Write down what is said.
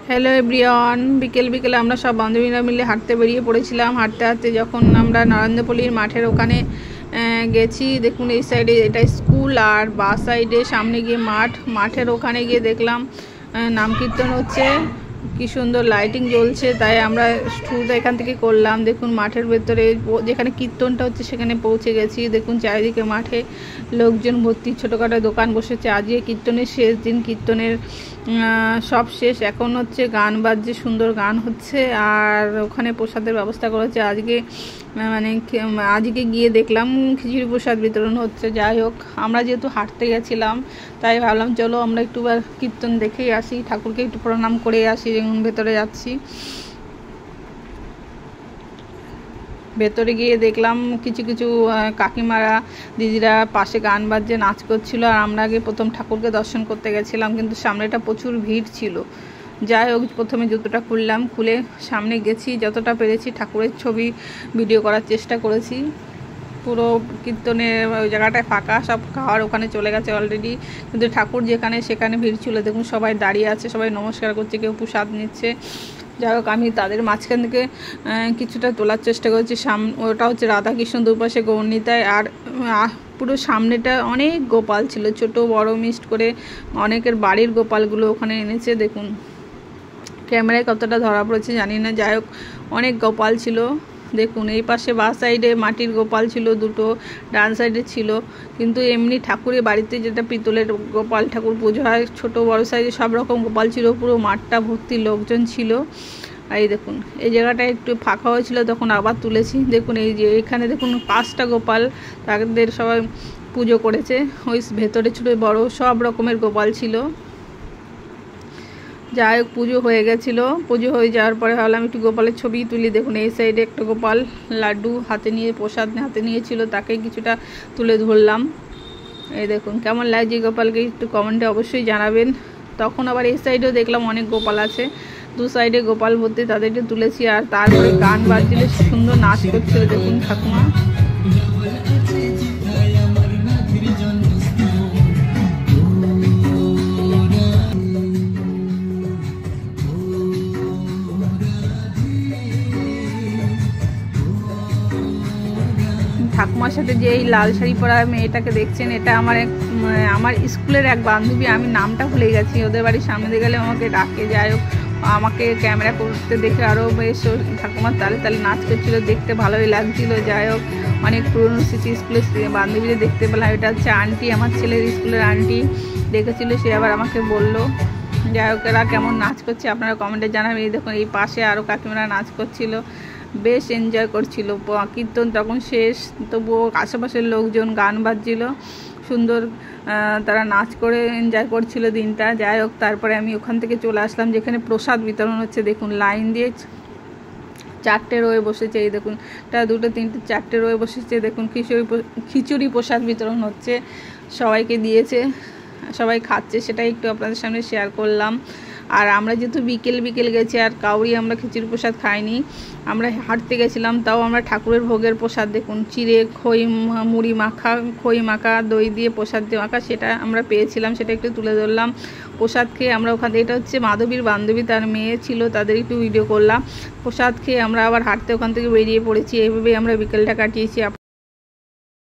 Hello everyone, বিকেল বিকেলে আমরা সব বান্ধবীরা মিলে হাঁটতে বেরিয়ে পড়েছিলাম। হাঁটতে হাঁটতে যখন আমরা নরেন্দ্রপল্লীর মাঠের ওখানে গেছি, দেখুন এই সাইডে এটা স্কুল আর বা সাইডে সামনে গিয়ে মাঠের ওখানে গিয়ে দেখলাম নাম কীর্তন হচ্ছে। কি সুন্দর লাইটিং জ্বলছে, তাই আমরা শুরুটা এখান থেকে করলাম। দেখুন মাঠের ভেতরে যেখানে কীর্তনটা হচ্ছে সেখানে পৌঁছে গেছি। দেখুন চারিদিকে মাঠে লোকজন ভর্তি, ছোটোখাটো দোকান বসেছে। আজকে কীর্তনের শেষ দিন, কীর্তনের সব শেষ, এখন হচ্ছে গান বাজছে, সুন্দর গান হচ্ছে আর ওখানে প্রসাদের ব্যবস্থা করেছে। আজকে গিয়ে দেখলাম খিচুড়ি প্রসাদ বিতরণ হচ্ছে। যাই হোক, আমরা যেহেতু হাঁটতে গেছিলাম তাই ভাবলাম চলো আমরা একটু কীর্তন দেখেই আসি, ঠাকুরকে একটু প্রণাম করে আসি। যেমন ভেতরে যাচ্ছি, ভেতরে গিয়ে দেখলাম কিছু কিছু কাকিমারা দিদিরা পাশে গান বাজছে, নাচ করছিল। আর আমরা আগে প্রথম ঠাকুরকে দর্শন করতে গেছিলাম, কিন্তু সামনেটা প্রচুর ভিড় ছিল। যাই হোক, প্রথমে জুতোটা খুললাম, খুলে সামনে গেছি, যতটা পেরেছি ঠাকুরের ছবি ভিডিও করার চেষ্টা করেছি। পুরো কীর্তনের ওই জায়গাটায় ফাঁকা, সব খাওয়ার ওখানে চলে গেছে অলরেডি, কিন্তু ঠাকুর যেখানে সেখানে ভিড় ছিল। দেখুন সবাই দাঁড়িয়ে আছে, সবাই নমস্কার করছে, কেউ প্রসাদ নিচ্ছে। যাই হোক, আমি তাদের মাঝখান থেকে কিছুটা তোলার চেষ্টা করছি। ওটা হচ্ছে রাধাকৃষ্ণ, দুপাশে গৌরনিতাই, আর পুরো সামনেটা অনেক গোপাল ছিল, ছোট বড় মিক্সড করে অনেকের বাড়ির গোপালগুলো ওখানে এনেছে। দেখুন ক্যামেরায় কতটা ধরা পড়েছে জানি না। যাই হোক, অনেক গোপাল ছিল। দেখুন এই পাশে বা সাইডে মাটির গোপাল ছিল দুটো, ডান সাইডে ছিল। কিন্তু এমনি ঠাকুরের বাড়িতে যেটা পিতলের গোপাল ঠাকুর পুজো হয়, ছোট বড় সাইজে সব রকম গোপাল ছিল। পুরো মাঠটা ভর্তি লোকজন ছিল। এই দেখুন এই জায়গাটা একটু ফাঁকা হয়েছিল, তখন আবার তুলেছি। দেখুন এই যে এখানে দেখুন 5টা গোপাল, তাদের সবাই পুজো করেছে। ওই ভেতরে ছোট বড় সব রকমের গোপাল ছিল। যাই হোক, পুজো হয়ে গেছিলো। পুজো হয়ে যাওয়ার পরে ভাবলাম একটু গোপালের ছবি তুলি। দেখুন এই সাইডে একটা গোপাল লাড্ডু হাতে নিয়ে, প্রসাদ হাতে নিয়েছিল, তাকে কিছুটা তুলে ধরলাম। এই দেখুন কেমন লাগছে গোপালকে, একটু কমেন্টে অবশ্যই জানাবেন। তখন আবার এই সাইডেও দেখলাম অনেক গোপাল আছে, দু সাইডে গোপাল ভর্তি, তাদেরকে তুলেছি। আর তারপরে গান বাজছিল, সুন্দর নাচ করছিল। দেখুন ঠাকুমা ঠাকুমার সাথে যে এই লাল শাড়ি পরা মেয়েটাকে দেখছেন, এটা আমার স্কুলের এক বান্ধবী। আমি নামটা ভুলে গেছি। ওদের বাড়ির সামনে দিয়ে গেলে আমাকে ডাকে। যাই হোক, আমাকে ক্যামেরা করতে দেখে আরও বেশ ঠাকুমার তালে তালে নাচ করছিল, দেখতে ভালোই লাগছিল। যাই হোক, অনেক পুরনো স্মৃতি, স্কুলের বান্ধবীদের দেখতে পেলাম। এটা হচ্ছে আন্টি, আমার ছেলের স্কুলের আন্টি দেখেছিল, সে আবার আমাকে বললো। যাই হোক, এরা কেমন নাচ করছে আপনারা কমেন্টে জানাবেন। এই দেখুন এই পাশে আরও কাকিমারা নাচ করছিল, বেশ এনজয় করছিল। কীর্তন তখন শেষ, তবুও আশেপাশের লোকজন গান বাজছিল, সুন্দর তারা নাচ করে এনজয় করছিল দিনটা। যাই হোক, তারপরে আমি ওখান থেকে চলে আসলাম যেখানে প্রসাদ বিতরণ হচ্ছে। দেখুন লাইন দিয়ে 4টে রয়ে বসেছে। এই দেখুন 1, 2, 3, 4টে রয়ে বসেছে। দেখুন খিচুড়ি প্রসাদ বিতরণ হচ্ছে, সবাইকে দিয়েছে, সবাই খাচ্ছে, সেটাই একটু আপনাদের সামনে শেয়ার করলাম। আর আমরা যেহেতু বিকেল গেছি, আর কাউরি আমরা খিচুড়ি প্রসাদ খাইনি, আমরা হাঁটতে গেছিলাম, তাও আমরা ঠাকুরের ভোগের প্রসাদ দেখুন চিড়ে খই মাখা দই দিয়ে প্রসাদ দিয়ে মাখা, সেটা আমরা পেয়েছিলাম, সেটা একটু তুলে ধরলাম। প্রসাদ খেয়ে আমরা ওখানে, এটা হচ্ছে মাধবীর বান্ধবী, তার মেয়ে ছিল, তাদের একটু ভিডিও করলাম। প্রসাদ খেয়ে আমরা আবার হাঁটতে ওখান থেকে বেরিয়ে পড়েছি। এইভাবেই আমরা বিকেলটা কাটিয়েছি।